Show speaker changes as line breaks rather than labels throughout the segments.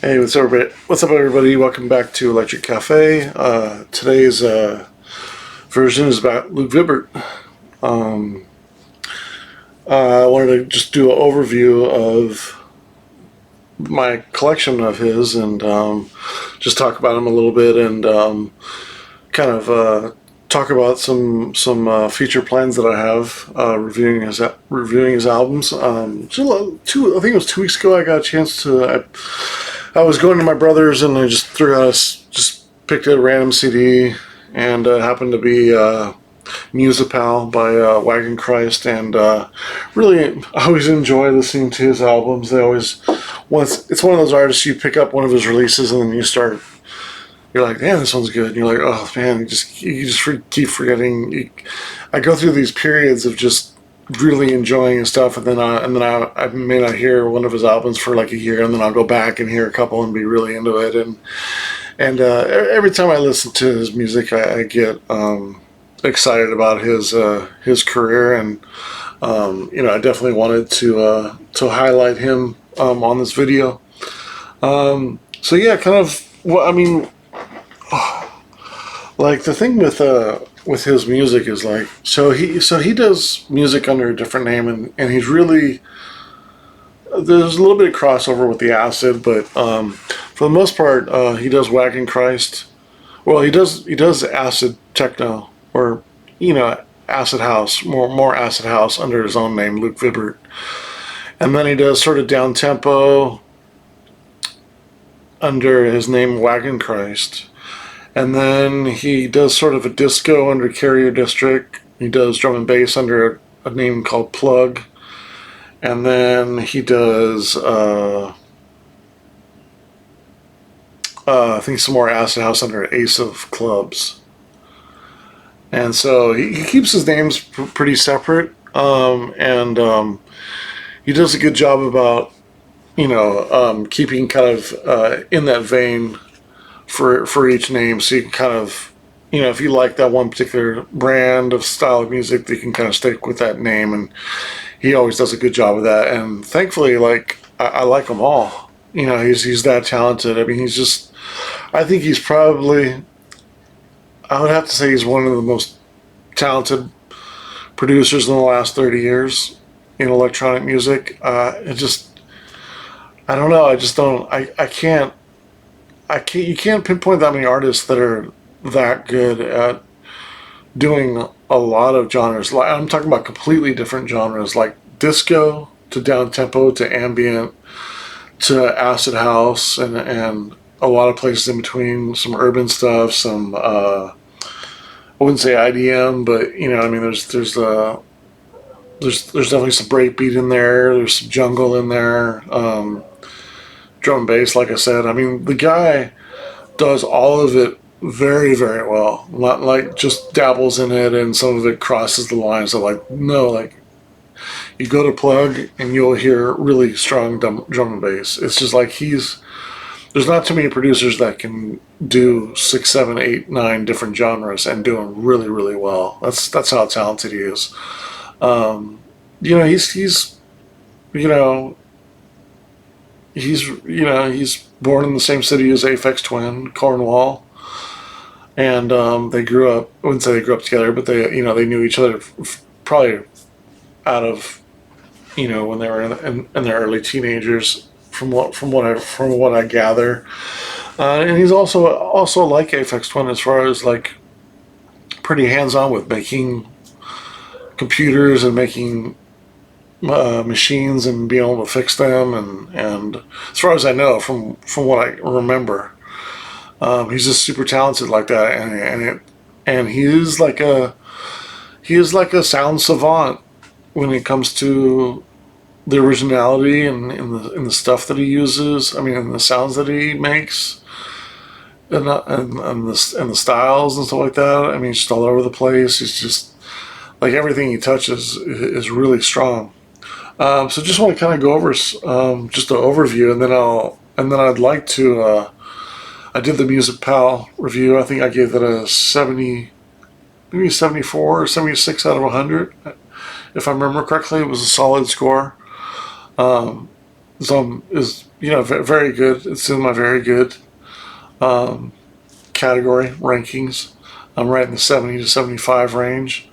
Hey, what's up, everybody? What's up, everybody? Welcome back to Electric Cafe. Today's version is about Luke Vibert. Um, I wanted to just do an overview of my collection of his and just talk about him a little bit and kind of talk about some future plans that I have reviewing his albums. I think it was 2 weeks ago. I got a chance to. I was going to my brother's and I just picked a random CD and happened to be Musipal by Wagon Christ, and really I always enjoy listening to his albums. It's one of those artists you pick up one of his releases and then you're like, man, this one's good. And you're like, oh man, keep forgetting. I go through these periods of just really enjoying his stuff, and then I may not hear one of his albums for like a year, and then I'll go back and hear a couple and be really into it. And every time I listen to his music, I get excited about his career, and I definitely wanted to highlight him on this video. So yeah, kind of what I mean. Like the thing with his music is like, so he does music under a different name, and he's really, there's a little bit of crossover with the acid, but for the most part he does Wagon Christ. Well, he does acid techno, or acid house, more acid house under his own name, Luke Vibert, and then he does sort of down tempo under his name Wagon Christ. And then he does sort of a disco under Carrier District. He does drum and bass under a name called Plug. And then he does, I think, some more acid house under Ace of Clubs. And so he keeps his names pretty separate. And he does a good job about, keeping kind of in that vein for each name, so you can kind of, if you like that one particular brand of style of music, you can kind of stick with that name, and he always does a good job of that. And thankfully, like, I like them all. He's that talented. I mean, I think he's probably, I would have to say he's one of the most talented producers in the last 30 years in electronic music. I don't know. You can't pinpoint that many artists that are that good at doing a lot of genres. Like, I'm talking about completely different genres, like disco to down tempo to ambient to acid house, and a lot of places in between. Some urban stuff, some I wouldn't say IDM, but I mean, there's definitely some breakbeat in there. There's some jungle in there. Drum and bass, like I said. I mean, the guy does all of it very, very well. Not like just dabbles in it and some of it crosses the lines. So like, no, like, you go to Plug and you'll hear really strong drum and bass. It's just like there's not too many producers that can do 6, 7, 8, 9 different genres and do them really, really well. That's how talented he is. He's born in the same city as Aphex Twin, Cornwall, and they grew up. I wouldn't say they grew up together, but they knew each other probably out of when they were in their early teenagers, from what I gather. And he's also like Aphex Twin as far as like pretty hands-on with making computers and making machines and being able to fix them, and as far as I know, from what I remember, he's just super talented like that, and he is like a sound savant when it comes to the originality and in the stuff that he uses. I mean, in the sounds that he makes, and the styles and stuff like that. I mean, he's just all over the place. He's just like, everything he touches is really strong. So just want to kind of go over just an overview, and then I'd like to. I did the Musipal review. I think I gave that a 70, maybe 74 or 76 out of 100, if I remember correctly. It was a solid score. So is very good. It's in my very good category rankings. I'm right in the 70 to 75 range.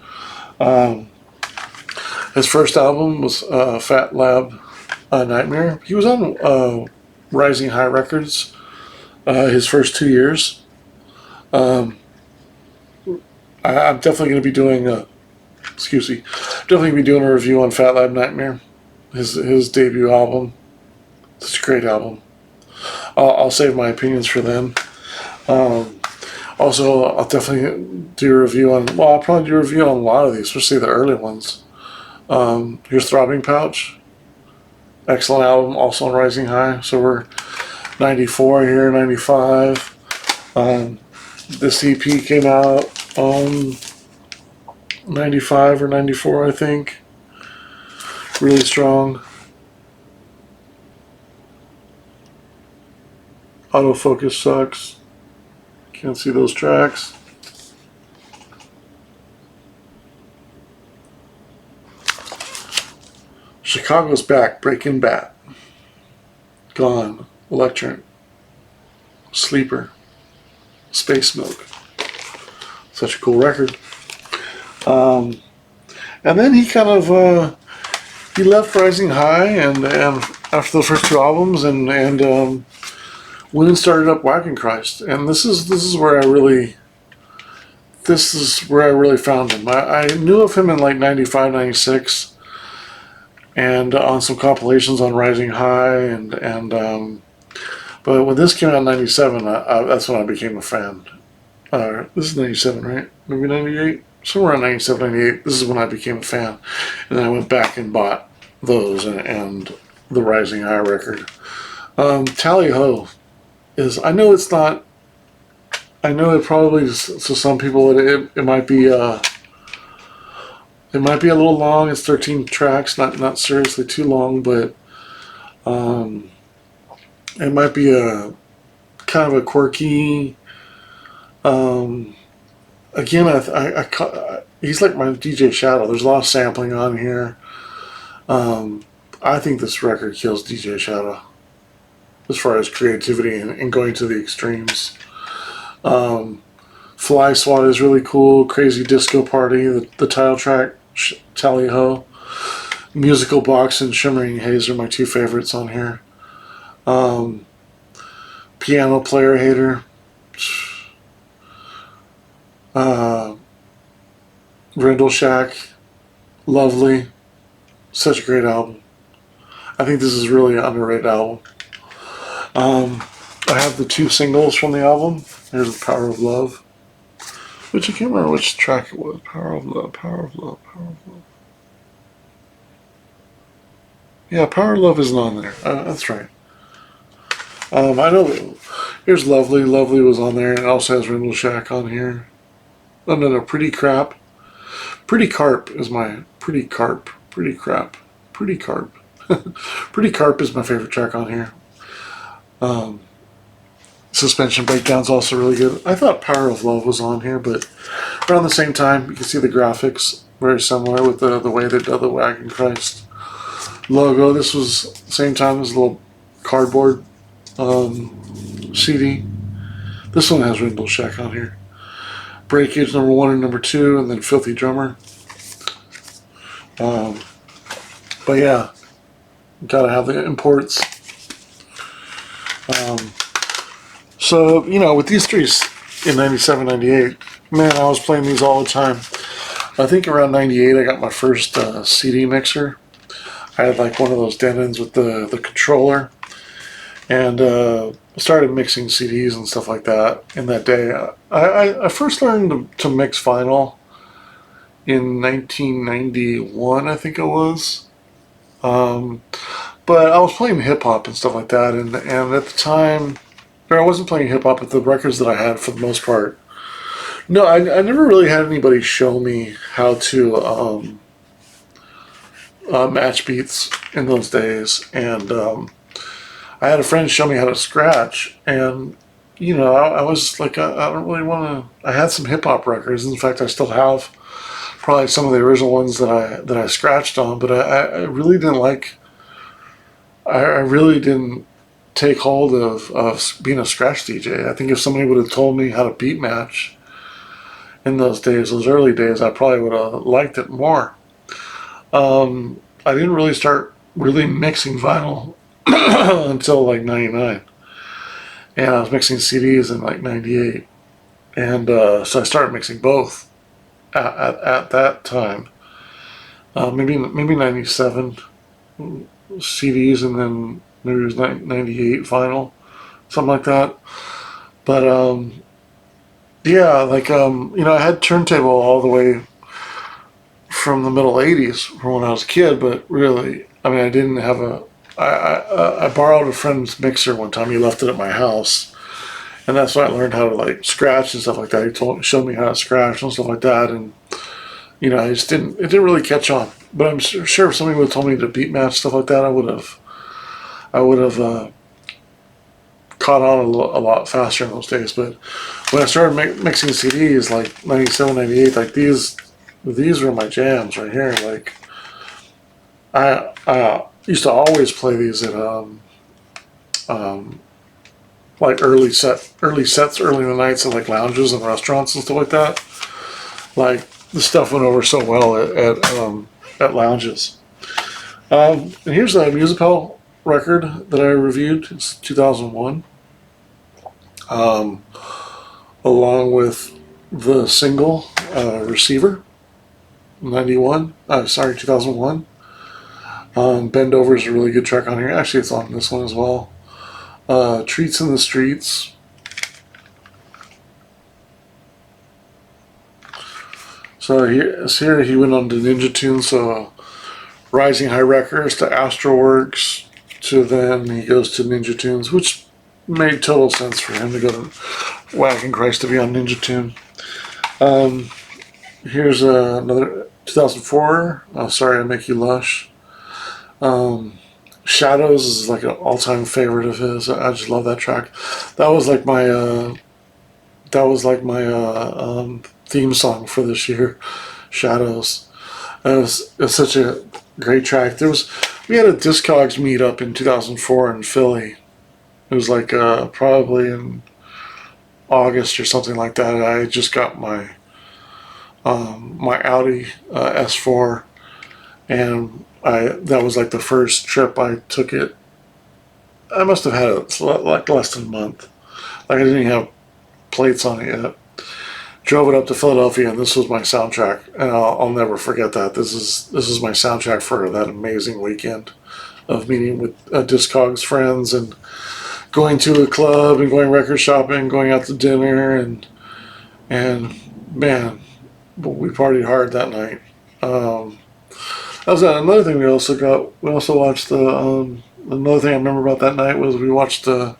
His first album was Fat Lab Nightmare. He was on Rising High Records his first 2 years. I'm definitely going to be doing definitely going to be doing a review on Fat Lab Nightmare, his debut album. It's a great album. I'll save my opinions for then. Also, I'll definitely do a review on. Well, I'll probably do a review on a lot of these, especially the early ones. Here's Throbbing Pouch. Excellent album, also on Rising High. So we're 94 here, 95. This EP came out 95 or 94, I think. Really strong. Autofocus sucks. Can't see those tracks. Chicago's Back, Breaking Bat. Gone, Electric. Sleeper. Space Milk. Such a cool record. And then he kind of he left Rising High and after the first two albums and went and started up Wagon Christ. And this is where I really found him. I knew of him in like 95, 96 and on some compilations on Rising High but when this came out in 97, that's when I became a fan. This is 97, right? Maybe 98? Somewhere around 97, 98. This is when I became a fan. And then I went back and bought those and the Rising High record. Tally Ho is, I know it probably, to some people, it might be a little long. It's 13 tracks, not seriously too long, but it might be a kind of a quirky. Again, he's like my DJ Shadow. There's a lot of sampling on here. I think this record kills DJ Shadow as far as creativity and going to the extremes. Fly Swat is really cool. Crazy Disco Party, the title track, Tally Ho. Musical Box and Shimmering Haze are my two favorites on here. Piano Player Hater. Rendell Shack. Lovely. Such a great album. I think this is really an underrated album. I have the two singles from the album. Here's The Power of Love, which I can't remember which track it was. Power of Love, Power of Love, Power of Love. Yeah, Power of Love isn't on there. That's right. I know. Here's Lovely. Lovely was on there, and it also has Rendell Shack on here. Oh, no, Pretty Crap. Pretty Carp is my... Pretty Carp. Pretty Crap. Pretty Carp. Pretty Carp is my favorite track on here. Suspension Breakdown's also really good. I thought Power of Love was on here, but around the same time, you can see the graphics very similar with the way they did the Wagon Christ logo. This was the same time as a little cardboard CD. This one has Rendell Shack on here. Breakage #1 and #2, and then Filthy Drummer. But yeah, gotta have the imports. So, with these three in 97, 98, man, I was playing these all the time. I think around 98, I got my first CD mixer. I had like one of those Denons with the controller. And started mixing CDs and stuff like that in that day. I first learned to mix vinyl in 1991, I think it was. But I was playing hip-hop and stuff like that. And at the time, I wasn't playing hip-hop with the records that I had for the most part. No, I never really had anybody show me how to match beats in those days. And I had a friend show me how to scratch, and I was like, I don't really want to. I had some hip hop records. In fact, I still have probably some of the original ones that I scratched on, but I really didn't like. I really didn't take hold of being a scratch DJ. I think if somebody would have told me how to beat match in those days, those early days, I probably would have liked it more. I didn't really start really mixing vinyl until like 99. And I was mixing CDs in like 98. And so I started mixing both at that time. Maybe 97 CDs, and then maybe it was 98 vinyl, something like that. But yeah, like I had turntable all the way from the middle 80s from when I was a kid, but really, I mean, I didn't have I borrowed a friend's mixer one time. He left it at my house, and that's when I learned how to like scratch and stuff like that. He showed me how to scratch and stuff like that, and I just it didn't really catch on. But I'm sure if somebody would have told me to beat match stuff like that, I would have caught on a lot faster in those days. But when I started mixing CDs, like 97, 98, like these were my jams right here. Like I used to always play these at like early sets early in the nights at like lounges and restaurants and stuff like that. Like the stuff went over so well at lounges. And here's a Musipal record that I reviewed. It's 2001, along with the single Receiver, 2001. Bend Over is a really good track on here. Actually, it's on this one as well. Treats in the Streets. So here he went on to Ninja Tunes, so Rising High Records to Astroworks, to then he goes to Ninja Tunes, which made total sense for him to go to Wagon Christ to be on Ninja Tune. Here's another 2004, Sorry I Make You Lush. Shadows is like an all-time favorite of his. I just love that track. That was like my theme song for this year, Shadows. It was such a great track. We had a Discogs meetup in 2004 in Philly. It was like probably in August or something like that. I just got my Audi S4, and that was like the first trip I took it. I must have had it like less than a month. Like I didn't even have plates on it yet. Drove it up to Philadelphia, and this was my soundtrack, and I'll never forget that. This is my soundtrack for that amazing weekend of meeting with Discogs friends and going to a club and going record shopping, going out to dinner, and man, we partied hard that night. That was another thing we also watched another thing I remember about that night was we watched the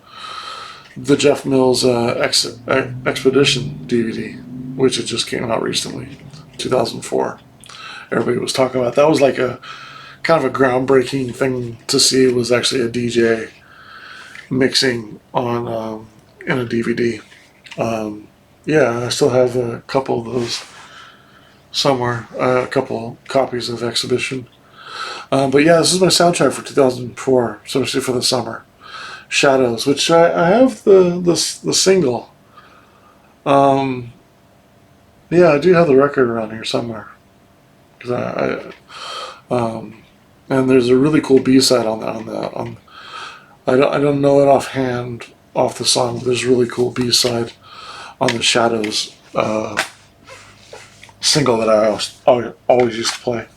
Jeff Mills Expedition DVD, which had just came out recently, 2004. Everybody was talking about that. Was like a kind of a groundbreaking thing to see. Was actually a DJ mixing on in a DVD. Yeah, I still have a couple of those somewhere, a couple copies of Exhibition. But yeah, this is my soundtrack for 2004, especially for the summer. Shadows, which I have the single. Yeah, I do have the record around here somewhere. And there's a really cool B-side on that. I don't know it offhand off the song, but there's a really cool B-side on the Shadows single that I always used to play.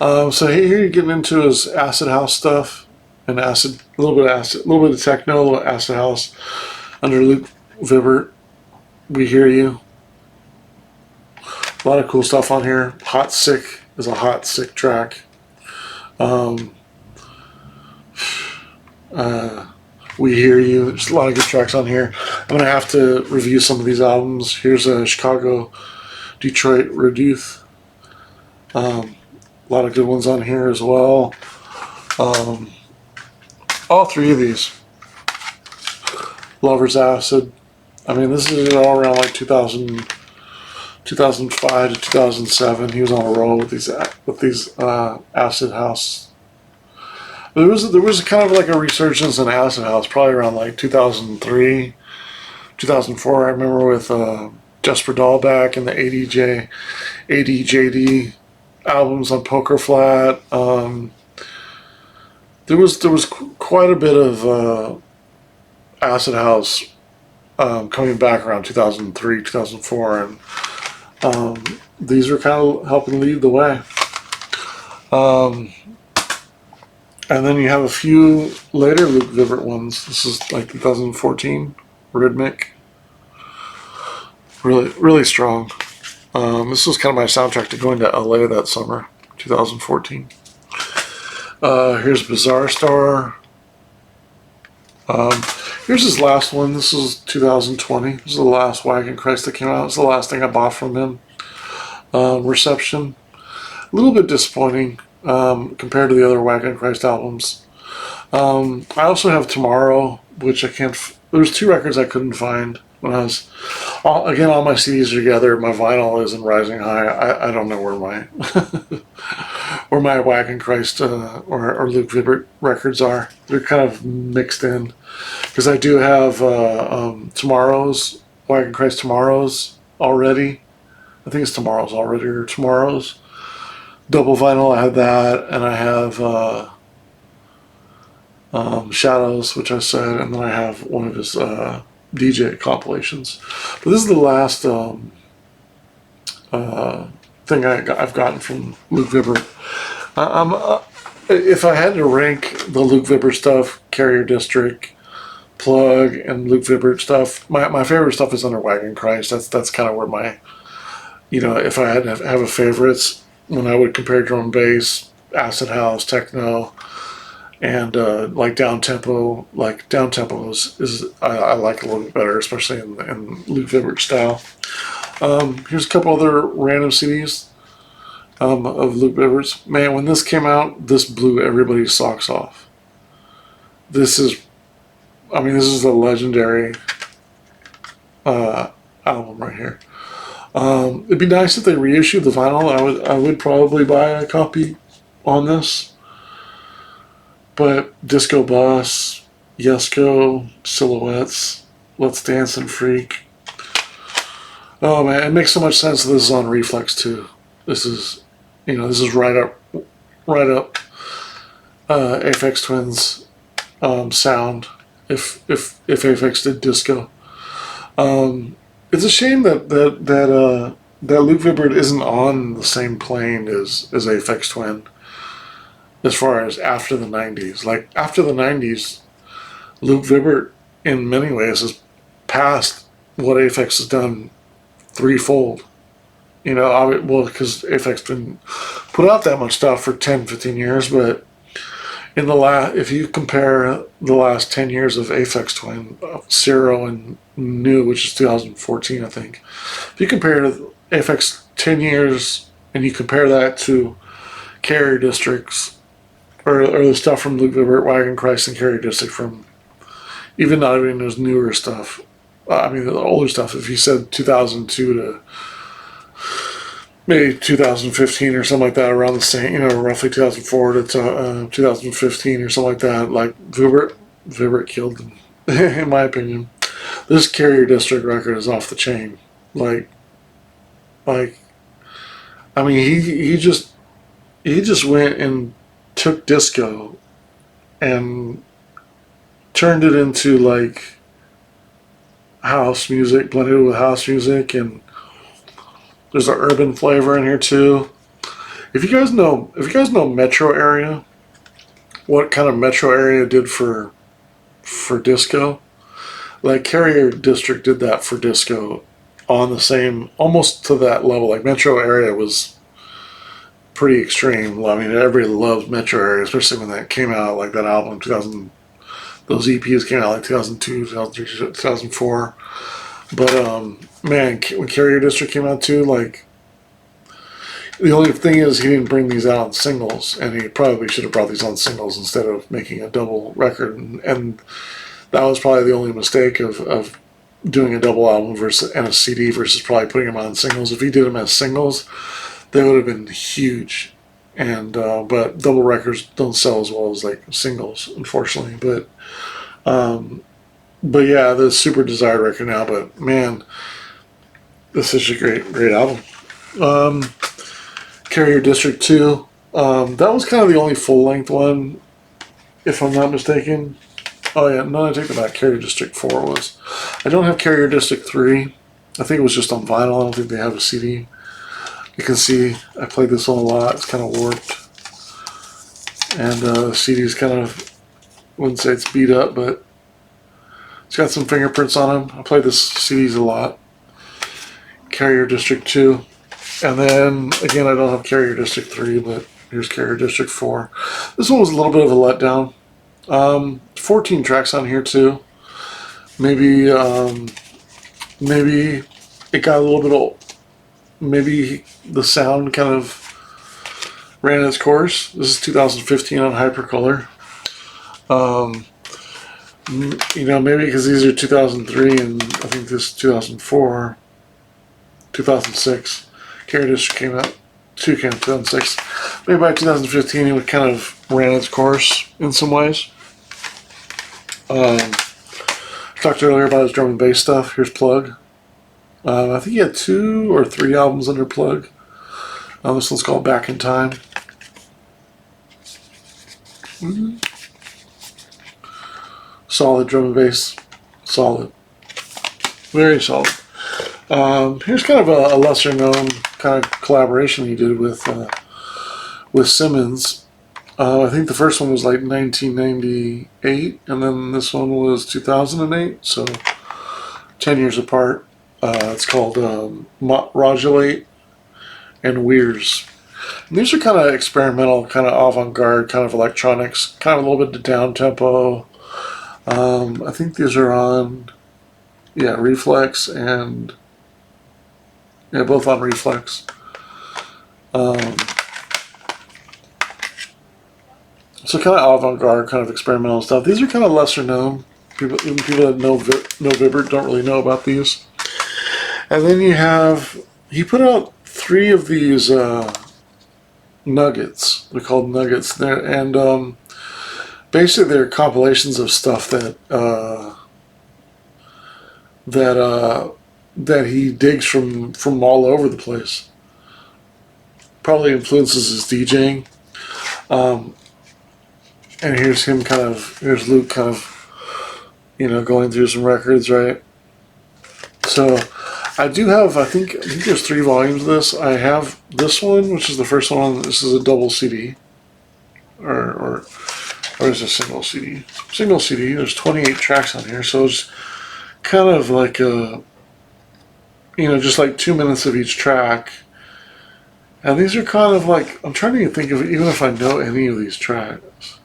So here you're getting into his acid house stuff, and a little bit of techno, a little acid house under Luke Vibert. We Hear You. A lot of cool stuff on here. Hot Sick is a hot sick track. We Hear You. There's a lot of good tracks on here. I'm gonna have to review some of these albums. Here's a Chicago, Detroit, Reduce. A lot of good ones on here as well. All three of these. Lover's Acid. I mean, this is all around like 2005 to 2007. He was on a roll with these acid house There was kind of like a resurgence in acid house, probably around like 2003, 2004. I remember with Jesper Dahlback and the ADJD albums on Poker Flat. There was quite a bit of acid house coming back around 2003, 2004, and these were kind of helping lead the way. And then you have a few later Luke Vibert ones. This is like 2014, Rhythmic. Really, really strong. This was kind of my soundtrack to going to LA that summer, 2014. Here's Bizarre Star. Here's his last one. This is 2020. This is the last Wagon Christ that came out. It's the last thing I bought from him. Reception. A little bit disappointing compared to the other Wagon Christ albums. I also have Tomorrow, which I can't... There's two records I couldn't find when I was... Again, all my CDs are together. My vinyl is in Rising High. I don't know where my where my Wagon Christ or Luke Vibert records are. They're kind of mixed in. Because I do have Tomorrow's, Wagon Christ Tomorrow's already. I think it's Tomorrow's already, or Tomorrow's. Double vinyl, I have that, and I have Shadows, which I said, and then I have one of his DJ compilations. But this is the last thing I've gotten from Luke Vibert. If I had to rank the Luke Vibert stuff, Carrier District, Plug, and Luke Vibert stuff, my favorite stuff is under Wagon Christ. That's kind of where my, if I had to have a favorites, when I would compare drum and bass, acid house, techno, and like down tempo is I like a little bit better, especially in Luke Vibert style. Here's a couple other random CDs of Luke Vibert's. Man, when this came out, this blew everybody's socks off. This is a legendary album right here. It'd be nice if they reissued the vinyl. I would probably buy a copy on this. But Disco Bus, Yesko, Silhouettes, Let's Dance and Freak. Oh man, it makes so much sense that this is on Reflex too. This is right up Aphex Twin's sound. If Aphex did disco. It's a shame that Luke Vibert isn't on the same plane as Aphex Twin as far as after the 90s. Like, after the 90s, Luke Vibert, in many ways, has passed what Aphex has done threefold. Because Aphex didn't put out that much stuff for 10, 15 years, but if you compare the last 10 years of Aphex Twin, Zero and New, which is 2014, I think. If you compare Aphex 10 years and you compare that to Carrier Districts, or the stuff from Luke Vibert, Wagon Christ, and Carrier District from not even his newer stuff. The older stuff. If you said 2002 to maybe 2015 or something like that, around the same, roughly 2004 to 2015 or something like that. Like Vibert killed them, in my opinion. This Carrier District record is off the chain. He just went and took disco and turned it into like house music, blended it with house music, and there's an urban flavor in here too. If you guys know Metro Area, what kind of Metro Area did for disco, like Carrier District did that for disco on the same, almost to that level. Like Metro Area was pretty extreme. Everybody loves Metro Area, especially when that came out, like that album 2000. Those EPs came out like 2002, 2003, 2004. But man, when Carrier District came out too, like, the only thing is he didn't bring these out on singles, and he probably should have brought these on singles instead of making a double record, and that was probably the only mistake of doing a double album and a CD versus probably putting them on singles. If he did them as singles, they would have been huge, and but double records don't sell as well as like singles, unfortunately. But yeah, the super desired record now. But man, this is a great album. Carrier District 2. That was kind of the only full length one, if I'm not mistaken. Oh yeah, no, I take that back. Carrier District 4 was. I don't have Carrier District 3. I think it was just on vinyl. I don't think they have a CD. You can see I played this one a lot. It's kind of warped. And the CD is kind of, I wouldn't say it's beat up, but it's got some fingerprints on them. I played this CDs a lot. Carrier District 2. And then, again, I don't have Carrier District 3, but here's Carrier District 4. This one was a little bit of a letdown. 14 tracks on here, too. Maybe it got a little bit old. Maybe the sound kind of ran its course. This is 2015 on Hypercolor. Maybe because these are 2003 and I think this is 2004, 2006. Carrier District came out, 2006. Maybe by 2015 it would kind of ran its course in some ways. I talked earlier about his drum and bass stuff. Here's Plug. I think he had 2 or 3 albums under Plug. This one's called Back in Time. Solid drum and bass. Solid. Very solid. Here's kind of a lesser known kind of collaboration he did with Simmons. I think the first one was like 1998, and then this one was 2008, so 10 years apart. It's called Modulate and Weirs. And these are kind of experimental, kind of avant-garde, kind of electronics, kind of a little bit down-tempo. I think these are on, Reflex and, both on Reflex. So kind of avant-garde, kind of experimental stuff. These are kind of lesser known. Even people that know Vibert don't really know about these. And then he put out 3 of these nuggets. They're called nuggets. And basically they're compilations of stuff that he digs from all over the place. Probably influences his DJing. And here's Luke kind of, going through some records, right? So I do have, I think there's 3 volumes of this. I have this one, which is the first one. This is a double CD. Or is it a single CD? Single CD. There's 28 tracks on here. So it's kind of like just like 2 minutes of each track. And these are kind of like, I'm trying to think of, even if I know any of these tracks.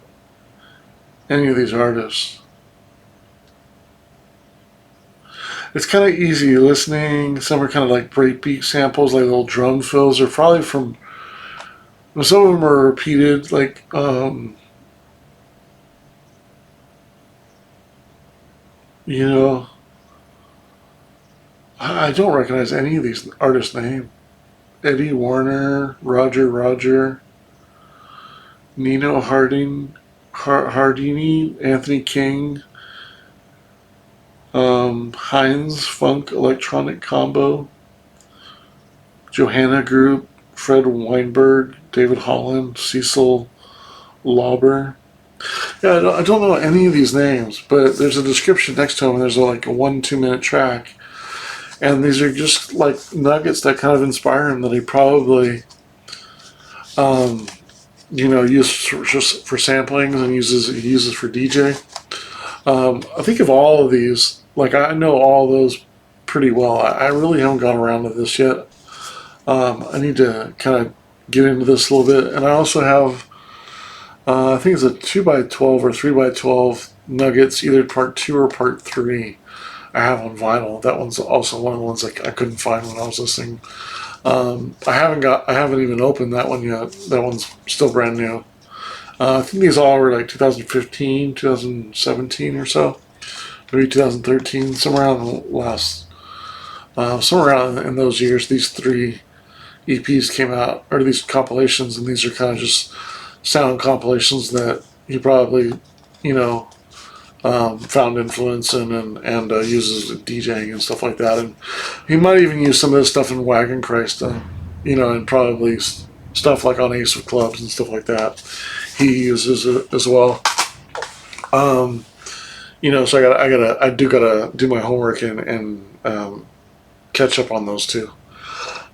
Any of these artists. It's kind of easy listening. Some are kind of like breakbeat samples, like little drum fills. They're probably some of them are repeated, like, I don't recognize any of these artists' names. Eddie Warner, Roger, Nino Hardini, Anthony King, Heinz Funk Electronic Combo, Johanna Group, Fred Weinberg, David Holland, Cecil Lauber. Yeah, I don't know any of these names, but there's a description next to them, and there's like a 1-2 minute track. And these are just like nuggets that kind of inspire him that he probably, uses for samplings and uses for DJ. I think of all of these, like I know all those pretty well. I really haven't gone around to this yet. I need to kind of get into this a little bit. And I also have, I think it's a 2x12 or 3x12 nuggets, either part 2 or part 3. I have on vinyl. That one's also one of the ones I couldn't find when I was listening. I haven't even opened that one yet. That one's still brand new. I think these all were like 2015, 2017 or so, maybe 2013, somewhere around in those years. These 3 EPs came out, or these compilations, and these are kind of just sound compilations that he probably, you know, found influence in and uses DJing and stuff like that. And he might even use some of this stuff in Wagon Christ, you know, and probably stuff like on Ace of Clubs and stuff like that. He uses it as well. You know, so I do gotta do my homework and catch up on those too.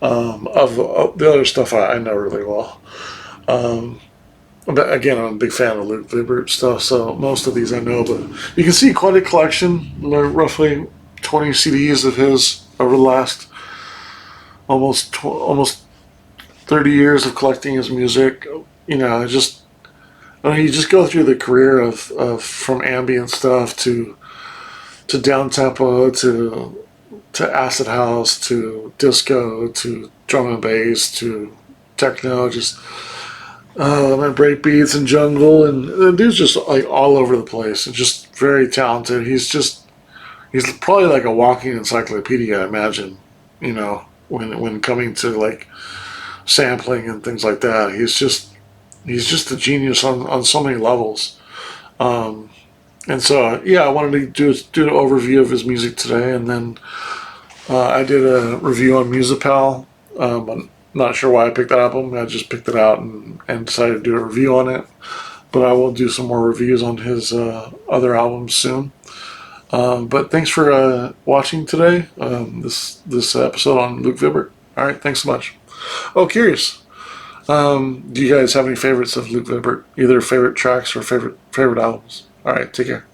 Of the other stuff, I know really well. But again, I'm a big fan of Luke Vibert stuff, so most of these I know. But you can see quite a collection, roughly 20 CDs of his over the last almost 30 years of collecting his music. You know, you just go through the career of from ambient stuff to down tempo to acid house to disco to drum and bass to techno, just and break beats and jungle, and the dude's just like all over the place and just very talented. He's probably like a walking encyclopedia, I imagine. You know, when coming to like sampling and things like that, he's just a genius on so many levels. And so yeah, I wanted to do an overview of his music today, and then I did a review on Musipal. I'm not sure why I picked that album. I just picked it out and decided to do a review on it. But I will do some more reviews on his other albums soon. But thanks for watching today. This episode on Luke Vibert. All right, thanks so much. Oh, curious. Do you guys have any favorites of Luke Vibert? Either favorite tracks or favorite albums? All right, take care.